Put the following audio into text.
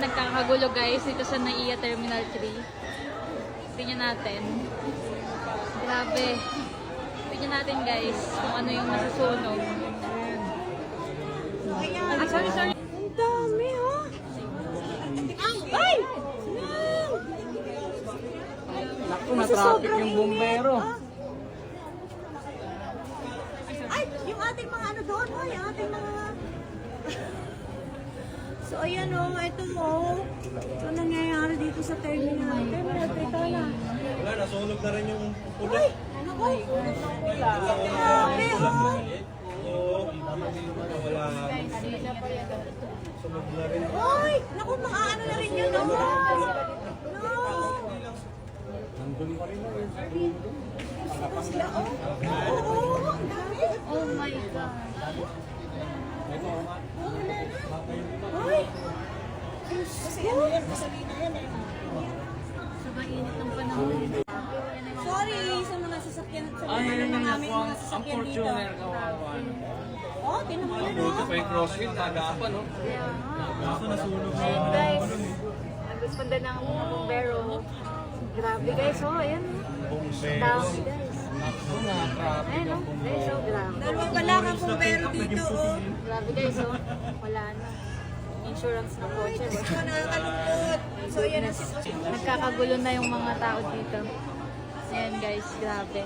nagkakagulo guys dito sa NAIA Terminal 3. Tingnan natin. Grabe. Tingnan natin guys kung ano yung masusunog. Sorry. Ang dami, oh. Ay! Naku, na-traffic yung bumbero. Ay, yung ating mga ano doon, oh, yung ating mga... So, ayan, oh, ito mo. Ito nangyayari dito sa terminal. Terminal, ito na. Wala, nasunog na rin yung pulo. Ay! Naku! Grabe, oh. Oo, wala. Sunog na rin. Ay! Naku, makaano na rin yun, oh. No! Nandun pa rin. Ito sila, oh. Oo, ang dami. Oh my God. Ay! Kasi ano yan, gasolina yan eh. Sa mainit ng panahon. Sorry sa mga sasakyan sa Ay, mga yun namin yung mga ang sasakyan dito. Fortuner kawawa. Oh, tinan mo yun, Buti oh. pa yung crossfit, nagapan, no? Kaso nasunog na. Ayun guys. Nagresponda ng mga bumbero. Grabe guys, oh, ayan. Dami guys. Naku, na-traffic Ayun, yung oh. bumbero. Guys, oh, grabe. Dalawa pala kang pumbero dito, oh. Grabe guys, oh. Wala na. Insurance na kotse. Ito, nakakalungkot. So, yan ang sitwasyon. Nagkakagulo na yung mga tao dito. Ayan guys, grabe.